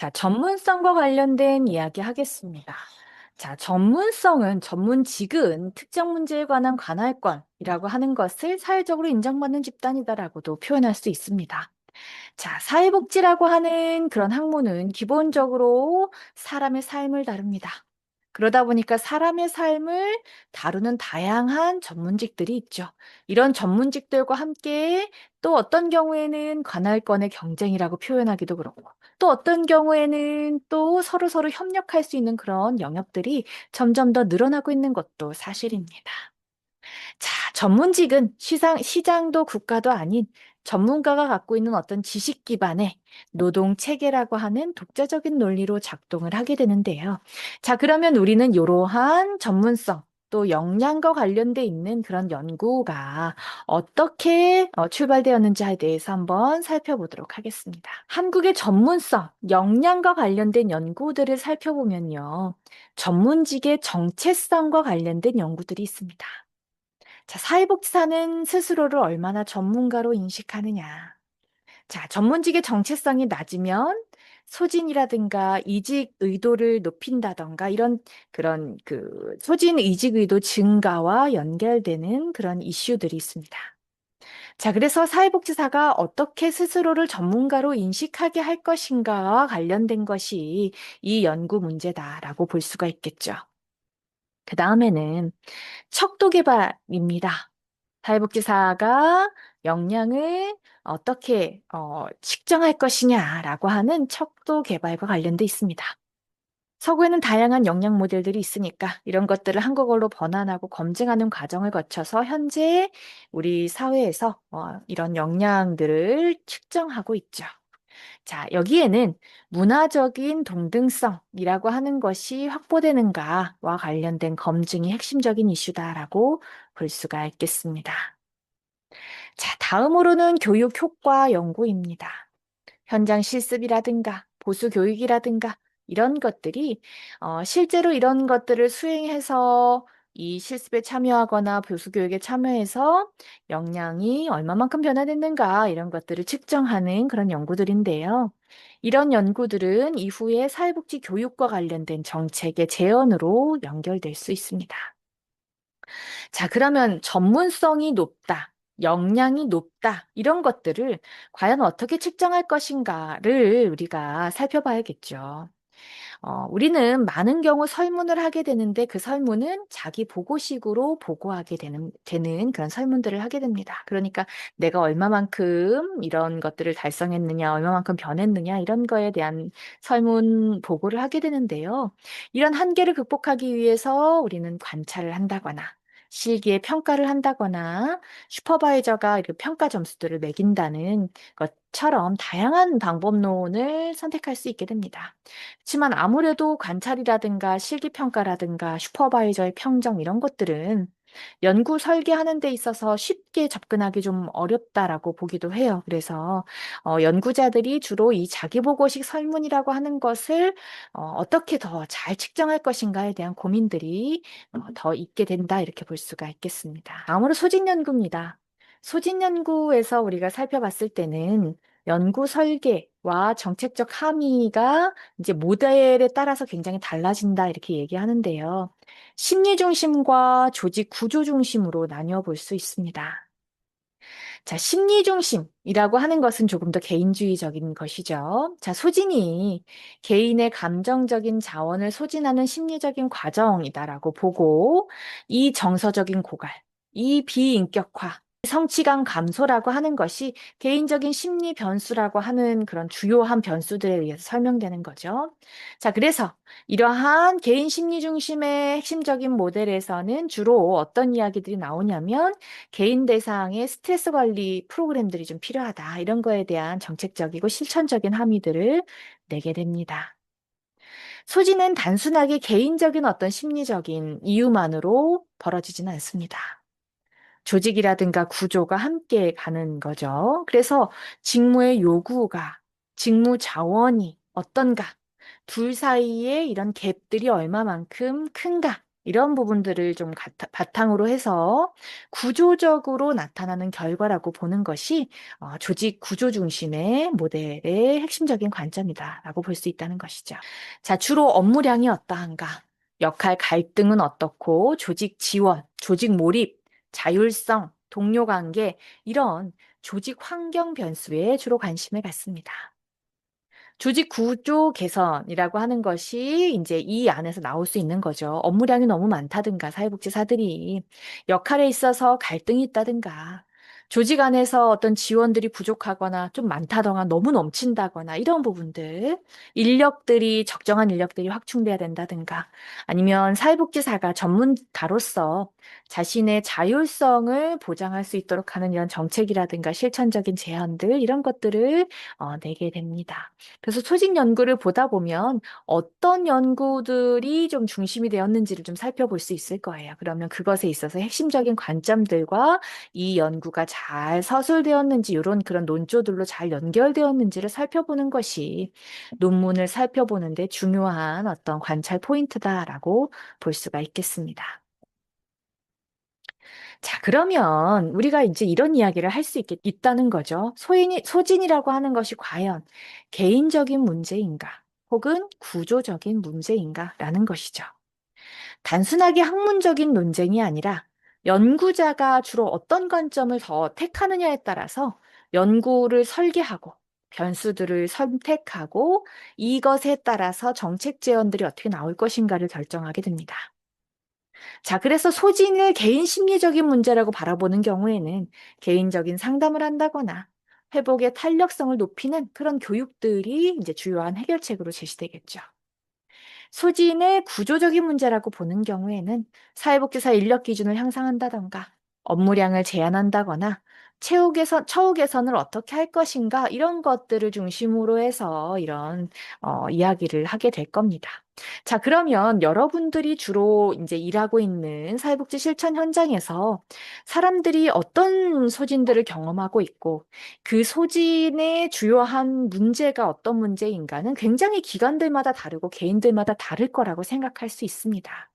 자, 전문성과 관련된 이야기 하겠습니다. 자, 전문직은 특정 문제에 관한 관할권이라고 하는 것을 사회적으로 인정받는 집단이다라고도 표현할 수 있습니다. 자, 사회복지라고 하는 그런 학문은 기본적으로 사람의 삶을 다룹니다. 그러다 보니까 사람의 삶을 다루는 다양한 전문직들이 있죠. 이런 전문직들과 함께 또 어떤 경우에는 관할권의 경쟁이라고 표현하기도 그렇고, 또 어떤 경우에는 또 서로서로 협력할 수 있는 그런 영역들이 점점 더 늘어나고 있는 것도 사실입니다. 자, 전문직은 시장도 국가도 아닌 전문가가 갖고 있는 어떤 지식 기반의 노동 체계라고 하는 독자적인 논리로 작동을 하게 되는데요. 자, 그러면 우리는 이러한 전문성 또 역량과 관련돼 있는 그런 연구가 어떻게 출발되었는지에 대해서 한번 살펴보도록 하겠습니다. 한국의 전문성, 역량과 관련된 연구들을 살펴보면요. 전문직의 정체성과 관련된 연구들이 있습니다. 자, 사회복지사는 스스로를 얼마나 전문가로 인식하느냐. 자, 전문직의 정체성이 낮으면 소진이라든가 이직 의도를 높인다던가 이런 그런 소진 이직 의도 증가와 연결되는 그런 이슈들이 있습니다. 자, 그래서 사회복지사가 어떻게 스스로를 전문가로 인식하게 할 것인가와 관련된 것이 이 연구 문제다라고 볼 수가 있겠죠. 그 다음에는 척도 개발입니다. 사회복지사가 역량을 어떻게 측정할 것이냐라고 하는 척도 개발과 관련돼 있습니다. 서구에는 다양한 역량 모델들이 있으니까 이런 것들을 한국어로 번안하고 검증하는 과정을 거쳐서 현재 우리 사회에서 이런 역량들을 측정하고 있죠. 자, 여기에는 문화적인 동등성이라고 하는 것이 확보되는가와 관련된 검증이 핵심적인 이슈다라고 볼 수가 있겠습니다. 자, 다음으로는 교육 효과 연구입니다. 현장 실습이라든가 보수 교육이라든가 이런 것들이 실제로 이런 것들을 수행해서 이 실습에 참여하거나 보수 교육에 참여해서 역량이 얼마만큼 변화됐는가 이런 것들을 측정하는 그런 연구들인데요. 이런 연구들은 이후에 사회복지 교육과 관련된 정책의 재현으로 연결될 수 있습니다. 자, 그러면 전문성이 높다, 역량이 높다, 이런 것들을 과연 어떻게 측정할 것인가를 우리가 살펴봐야겠죠. 우리는 많은 경우 설문을 하게 되는데 그 설문은 자기 보고식으로 보고하게 되는 그런 설문들을 하게 됩니다. 그러니까 내가 얼마만큼 이런 것들을 달성했느냐, 얼마만큼 변했느냐, 이런 거에 대한 설문 보고를 하게 되는데요. 이런 한계를 극복하기 위해서 우리는 관찰을 한다거나, 실기에 평가를 한다거나, 슈퍼바이저가 이렇게 평가 점수들을 매긴다는 것처럼 다양한 방법론을 선택할 수 있게 됩니다. 그렇지만 아무래도 관찰이라든가 실기평가라든가 슈퍼바이저의 평정 이런 것들은 연구 설계하는 데 있어서 쉽게 접근하기 좀 어렵다라고 보기도 해요. 그래서 연구자들이 주로 이 자기보고식 설문이라고 하는 것을 떻게 더 잘 측정할 것인가에 대한 고민들이 더 있게 된다 이렇게 볼 수가 있겠습니다. 다음으로 소진 연구입니다. 소진 연구에서 우리가 살펴봤을 때는 연구 설계와 정책적 함의가 이제 모델에 따라서 굉장히 달라진다 이렇게 얘기하는데요. 심리 중심과 조직 구조 중심으로 나뉘어 볼 수 있습니다. 자, 심리 중심이라고 하는 것은 조금 더 개인주의적인 것이죠. 자, 소진이 개인의 감정적인 자원을 소진하는 심리적인 과정이다라고 보고 이 정서적인 고갈, 이 비인격화, 성취감 감소라고 하는 것이 개인적인 심리 변수라고 하는 그런 주요한 변수들에 의해서 설명되는 거죠. 자, 그래서 이러한 개인 심리 중심의 핵심적인 모델에서는 주로 어떤 이야기들이 나오냐면 개인 대상의 스트레스 관리 프로그램들이 좀 필요하다. 이런 거에 대한 정책적이고 실천적인 함의들을 내게 됩니다. 소진은 단순하게 개인적인 어떤 심리적인 이유만으로 벌어지지는 않습니다. 조직이라든가 구조가 함께 가는 거죠. 그래서 직무의 요구가, 직무 자원이 어떤가, 둘 사이에 이런 갭들이 얼마만큼 큰가, 이런 부분들을 좀 바탕으로 해서 구조적으로 나타나는 결과라고 보는 것이 조직 구조 중심의 모델의 핵심적인 관점이다라고 볼 수 있다는 것이죠. 자, 주로 업무량이 어떠한가? 역할 갈등은 어떻고, 조직 지원, 조직 몰입, 자율성, 동료 관계, 이런 조직 환경 변수에 주로 관심을 갖습니다. 조직 구조 개선이라고 하는 것이 이제 이 안에서 나올 수 있는 거죠. 업무량이 너무 많다든가, 사회복지사들이 역할에 있어서 갈등이 있다든가, 조직 안에서 어떤 지원들이 부족하거나 좀 많다거나 너무 넘친다거나 이런 부분들, 적정한 인력들이 확충돼야 된다든가, 아니면 사회복지사가 전문가로서 자신의 자율성을 보장할 수 있도록 하는 이런 정책이라든가 실천적인 제안들, 이런 것들을 내게 됩니다. 그래서 소직 연구를 보다 보면 어떤 연구들이 좀 중심이 되었는지를 좀 살펴볼 수 있을 거예요. 그러면 그것에 있어서 핵심적인 관점들과 이 연구가 잘 서술되었는지 이런 그런 논조들로 잘 연결되었는지를 살펴보는 것이 논문을 살펴보는데 중요한 어떤 관찰 포인트다라고 볼 수가 있겠습니다. 자, 그러면 우리가 이제 이런 이야기를 할 수 있다는 거죠. 소진이라고 하는 것이 과연 개인적인 문제인가, 혹은 구조적인 문제인가, 라는 것이죠. 단순하게 학문적인 논쟁이 아니라 연구자가 주로 어떤 관점을 더 택하느냐에 따라서 연구를 설계하고 변수들을 선택하고 이것에 따라서 정책 제언들이 어떻게 나올 것인가를 결정하게 됩니다. 자, 그래서 소진을 개인 심리적인 문제라고 바라보는 경우에는 개인적인 상담을 한다거나 회복의 탄력성을 높이는 그런 교육들이 이제 주요한 해결책으로 제시되겠죠. 소진의 구조적인 문제라고 보는 경우에는 사회복지사 인력 기준을 향상한다던가 업무량을 제한한다거나 처우 개선을 어떻게 할 것인가 이런 것들을 중심으로 해서 이런 이야기를 하게 될 겁니다. 자, 그러면 여러분들이 주로 이제 일하고 있는 사회복지 실천 현장에서 사람들이 어떤 소진들을 경험하고 있고 그 소진의 주요한 문제가 어떤 문제인가는 굉장히 기관들마다 다르고 개인들마다 다를 거라고 생각할 수 있습니다.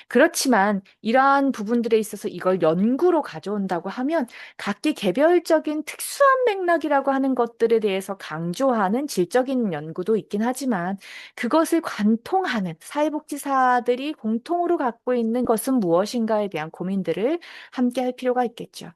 그렇지만 이러한 부분들에 있어서 이걸 연구로 가져온다고 하면 각기 개별적인 특수한 맥락이라고 하는 것들에 대해서 강조하는 질적인 연구도 있긴 하지만 그것을 관통하는 사회복지사들이 공통으로 갖고 있는 것은 무엇인가에 대한 고민들을 함께 할 필요가 있겠죠.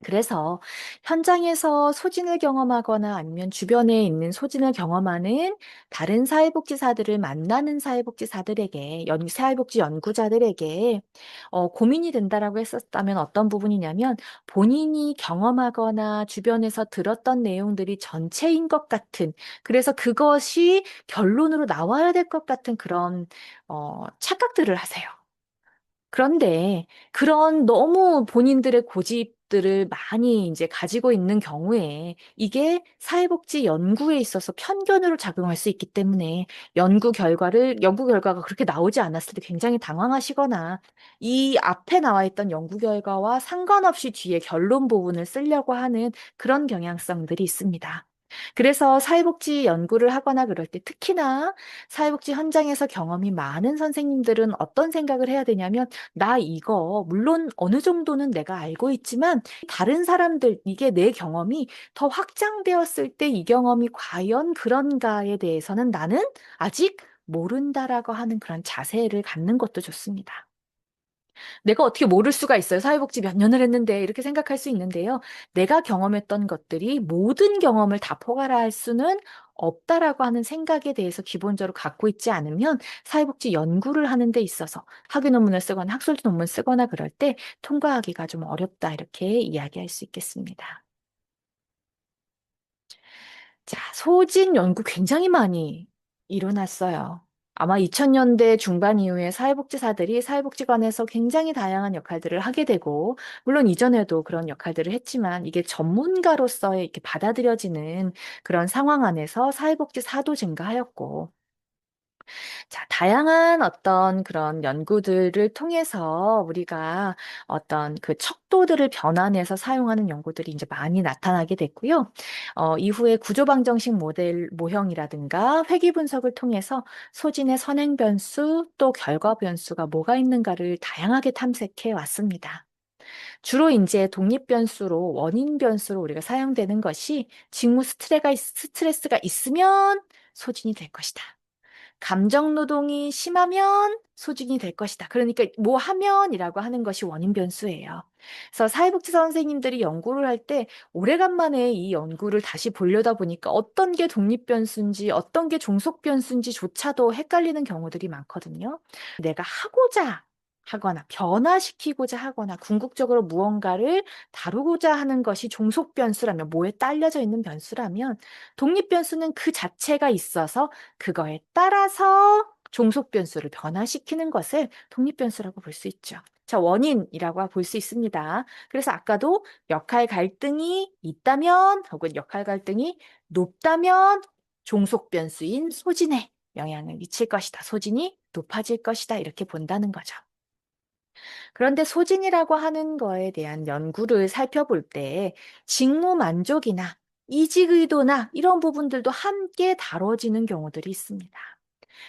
그래서 현장에서 소진을 경험하거나 아니면 주변에 있는 소진을 경험하는 다른 사회복지사들을 만나는 사회복지 연구자들에게 고민이 된다라고 했었다면 어떤 부분이냐면 본인이 경험하거나 주변에서 들었던 내용들이 전체인 것 같은, 그래서 그것이 결론으로 나와야 될 것 같은 그런 착각들을 하세요. 그런데 그런 너무 본인들의 고집들을 많이 이제 가지고 있는 경우에 이게 사회복지 연구에 있어서 편견으로 작용할 수 있기 때문에 연구 결과가 그렇게 나오지 않았을 때 굉장히 당황하시거나 이 앞에 나와 있던 연구 결과와 상관없이 뒤에 결론 부분을 쓰려고 하는 그런 경향성들이 있습니다. 그래서 사회복지 연구를 하거나 그럴 때 특히나 사회복지 현장에서 경험이 많은 선생님들은 어떤 생각을 해야 되냐면 나 이거 물론 어느 정도는 내가 알고 있지만 다른 사람들 이게 내 경험이 더 확장되었을 때 이 경험이 과연 그런가에 대해서는 나는 아직 모른다라고 하는 그런 자세를 갖는 것도 좋습니다. 내가 어떻게 모를 수가 있어요. 사회복지 몇 년을 했는데 이렇게 생각할 수 있는데요. 내가 경험했던 것들이 모든 경험을 다 포괄할 수는 없다라고 하는 생각에 대해서 기본적으로 갖고 있지 않으면 사회복지 연구를 하는 데 있어서 학위 논문을 쓰거나 학술지 논문 쓰거나 그럴 때 통과하기가 좀 어렵다 이렇게 이야기할 수 있겠습니다. 자, 소진 연구 굉장히 많이 일어났어요. 아마 2000년대 중반 이후에 사회복지사들이 사회복지관에서 굉장히 다양한 역할들을 하게 되고, 물론 이전에도 그런 역할들을 했지만, 이게 전문가로서의 이렇게 받아들여지는 그런 상황 안에서 사회복지사도 증가하였고, 자, 다양한 어떤 그런 연구들을 통해서 우리가 어떤 그 척도들을 변환해서 사용하는 연구들이 이제 많이 나타나게 됐고요. 이후에 구조방정식 모델 모형이라든가 회귀 분석을 통해서 소진의 선행 변수 또 결과 변수가 뭐가 있는가를 다양하게 탐색해 왔습니다. 주로 이제 독립 변수로 원인 변수로 우리가 사용되는 것이 직무 스트레스가 있으면 소진이 될 것이다. 감정 노동이 심하면 소진이 될 것이다. 그러니까 뭐 하면이라고 하는 것이 원인 변수예요. 그래서 사회복지사 선생님들이 연구를 할 때 오래간만에 이 연구를 다시 보려다 보니까 어떤 게 독립 변수인지 어떤 게 종속 변수인지조차도 헷갈리는 경우들이 많거든요. 내가 하고자 하거나 변화시키고자 하거나 궁극적으로 무언가를 다루고자 하는 것이 종속 변수라면 뭐에 딸려져 있는 변수라면 독립 변수는 그 자체가 있어서 그거에 따라서 종속 변수를 변화시키는 것을 독립 변수라고 볼 수 있죠. 자, 원인이라고 볼 수 있습니다. 그래서 아까도 역할 갈등이 있다면 혹은 역할 갈등이 높다면 종속 변수인 소진에 영향을 미칠 것이다. 소진이 높아질 것이다. 이렇게 본다는 거죠. 그런데 소진이라고 하는 거에 대한 연구를 살펴볼 때 직무 만족이나 이직 의도나 이런 부분들도 함께 다뤄지는 경우들이 있습니다.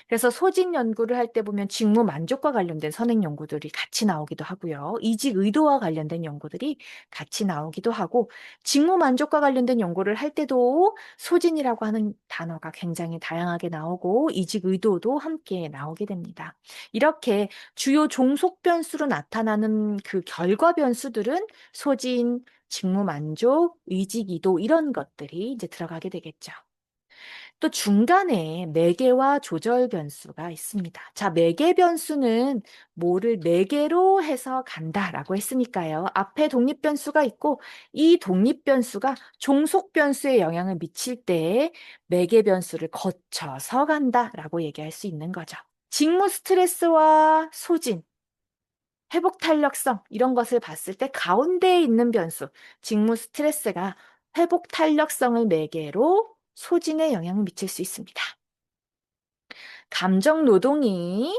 그래서 소진 연구를 할 때 보면 직무 만족과 관련된 선행 연구들이 같이 나오기도 하고요. 이직 의도와 관련된 연구들이 같이 나오기도 하고 직무 만족과 관련된 연구를 할 때도 소진이라고 하는 단어가 굉장히 다양하게 나오고 이직 의도도 함께 나오게 됩니다. 이렇게 주요 종속 변수로 나타나는 그 결과 변수들은 소진, 직무 만족, 이직 의도 이런 것들이 이제 들어가게 되겠죠. 또 중간에 매개와 조절 변수가 있습니다. 자, 매개 변수는 뭐를 매개로 해서 간다라고 했으니까요. 앞에 독립 변수가 있고 이 독립 변수가 종속 변수에 영향을 미칠 때 매개 변수를 거쳐서 간다라고 얘기할 수 있는 거죠. 직무 스트레스와 소진, 회복 탄력성 이런 것을 봤을 때 가운데에 있는 변수, 직무 스트레스가 회복 탄력성을 매개로 소진에 영향을 미칠 수 있습니다. 감정 노동이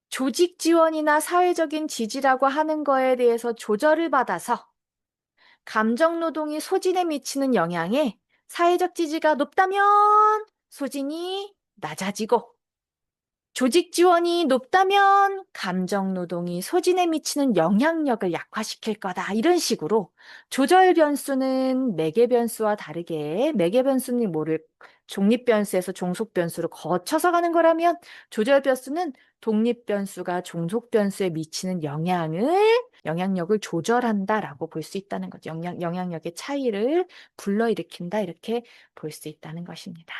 조직 지원이나 사회적인 지지라고 하는 거에 대해서 조절을 받아서 감정 노동이 소진에 미치는 영향에 사회적 지지가 높다면 소진이 낮아지고 조직 지원이 높다면 감정 노동이 소진에 미치는 영향력을 약화시킬 거다. 이런 식으로 조절 변수는 매개 변수와 다르게 매개 변수는 뭐를 중립 변수에서 종속 변수로 거쳐서 가는 거라면 조절 변수는 독립 변수가 종속 변수에 미치는 영향력을 조절한다라고 볼 수 있다는 거죠. 영향력의 차이를 불러일으킨다 이렇게 볼 수 있다는 것입니다.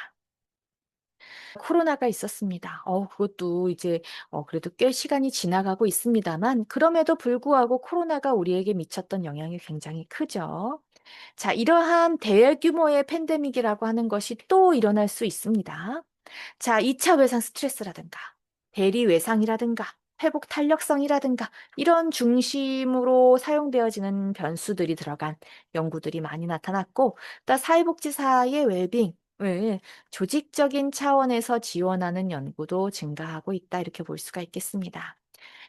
코로나가 있었습니다. 그것도 이제 그래도 꽤 시간이 지나가고 있습니다만 그럼에도 불구하고 코로나가 우리에게 미쳤던 영향이 굉장히 크죠. 자, 이러한 대규모의 팬데믹이라고 하는 것이 또 일어날 수 있습니다. 자, 2차 외상 스트레스라든가 대리 외상이라든가 회복 탄력성이라든가 이런 중심으로 사용되어지는 변수들이 들어간 연구들이 많이 나타났고 또 사회복지사의 웰빙을 조직적인 차원에서 지원하는 연구도 증가하고 있다 이렇게 볼 수가 있겠습니다.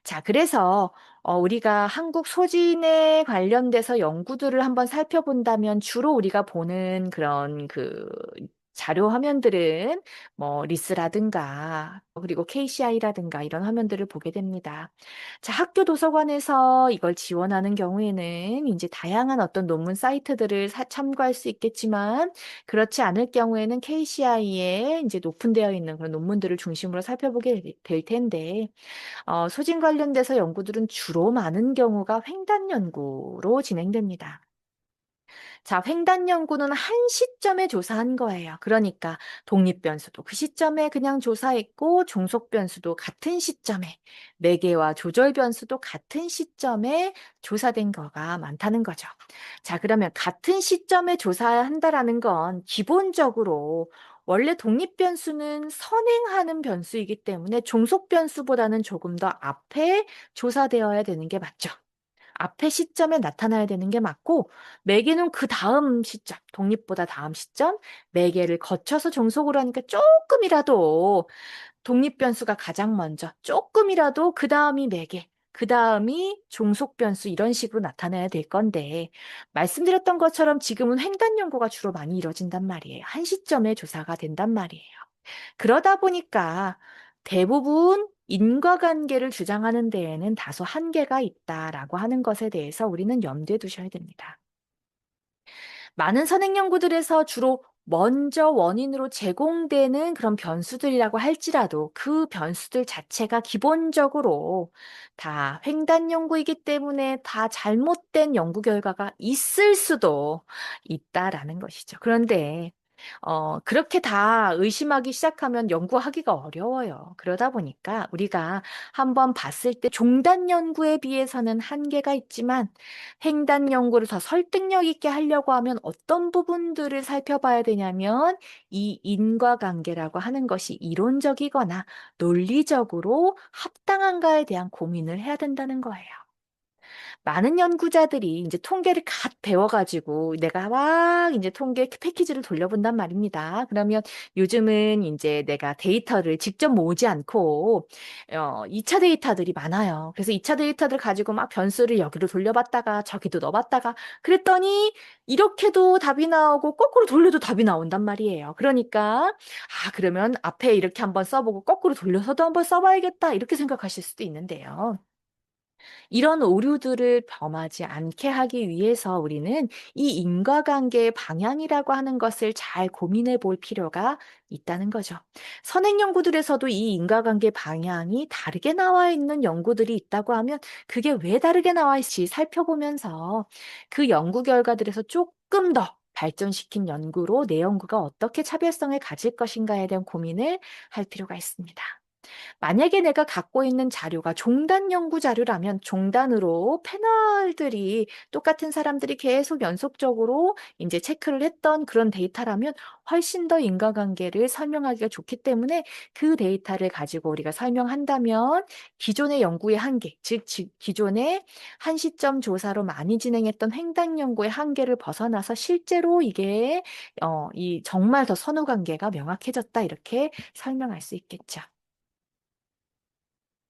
자, 그래서 우리가 한국 소진에 관련돼서 연구들을 한번 살펴본다면 주로 우리가 보는 그런 그 자료 화면들은 뭐 리스라든가 그리고 KCI라든가 이런 화면들을 보게 됩니다. 자, 학교 도서관에서 이걸 지원하는 경우에는 이제 다양한 어떤 논문 사이트들을 참고할 수 있겠지만 그렇지 않을 경우에는 KCI에 이제 오픈되어 있는 그런 논문들을 중심으로 살펴보게 될 텐데 소진 관련돼서 연구들은 주로 많은 경우가 횡단 연구로 진행됩니다. 자, 횡단 연구는 한 시점에 조사한 거예요. 그러니까 독립 변수도 그 시점에 그냥 조사했고 종속 변수도 같은 시점에 매개와 조절 변수도 같은 시점에 조사된 거가 많다는 거죠. 자, 그러면 같은 시점에 조사한다라는 건 기본적으로 원래 독립 변수는 선행하는 변수이기 때문에 종속 변수보다는 조금 더 앞에 조사되어야 되는 게 맞죠. 앞에 시점에 나타나야 되는 게 맞고 매개는 그 다음 시점, 독립보다 다음 시점, 매개를 거쳐서 종속으로 하니까 조금이라도 독립변수가 가장 먼저, 조금이라도 그 다음이 매개, 그 다음이 종속변수 이런 식으로 나타나야 될 건데, 말씀드렸던 것처럼 지금은 횡단 연구가 주로 많이 이루어진단 말이에요. 한 시점에 조사가 된단 말이에요. 그러다 보니까 대부분 인과관계를 주장하는 데에는 다소 한계가 있다라고 하는 것에 대해서 우리는 염두에 두셔야 됩니다. 많은 선행 연구들에서 주로 먼저 원인으로 제공되는 그런 변수들이라고 할지라도 그 변수들 자체가 기본적으로 다 횡단 연구이기 때문에 다 잘못된 연구 결과가 있을 수도 있다라는 것이죠. 그런데 그렇게 다 의심하기 시작하면 연구하기가 어려워요. 그러다 보니까 우리가 한번 봤을 때 종단 연구에 비해서는 한계가 있지만 횡단 연구를 더 설득력 있게 하려고 하면 어떤 부분들을 살펴봐야 되냐면 이 인과관계라고 하는 것이 이론적이거나 논리적으로 합당한가에 대한 고민을 해야 된다는 거예요. 많은 연구자들이 이제 통계를 갓 배워가지고 내가 막 이제 통계 패키지를 돌려본단 말입니다. 그러면 요즘은 이제 내가 데이터를 직접 모으지 않고 2차 데이터들이 많아요. 그래서 2차 데이터들 가지고 막 변수를 여기로 돌려봤다가 저기도 넣어봤다가 그랬더니 이렇게도 답이 나오고 거꾸로 돌려도 답이 나온단 말이에요. 그러니까 그러면 앞에 이렇게 한번 써보고 거꾸로 돌려서도 한번 써봐야겠다 이렇게 생각하실 수도 있는데요. 이런 오류들을 범하지 않게 하기 위해서 우리는 이 인과관계의 방향이라고 하는 것을 잘 고민해 볼 필요가 있다는 거죠. 선행 연구들에서도 이 인과관계 방향이 다르게 나와 있는 연구들이 있다고 하면 그게 왜 다르게 나와 있지 살펴보면서 그 연구 결과들에서 조금 더 발전시킨 연구로 내 연구가 어떻게 차별성을 가질 것인가에 대한 고민을 할 필요가 있습니다. 만약에 내가 갖고 있는 자료가 종단 연구 자료라면 종단으로 패널들이 똑같은 사람들이 계속 연속적으로 이제 체크를 했던 그런 데이터라면 훨씬 더 인과관계를 설명하기가 좋기 때문에 그 데이터를 가지고 우리가 설명한다면 기존의 연구의 한계, 즉 기존의 한 시점 조사로 많이 진행했던 횡단 연구의 한계를 벗어나서 실제로 이게 이 정말 더 선후관계가 명확해졌다 이렇게 설명할 수 있겠죠.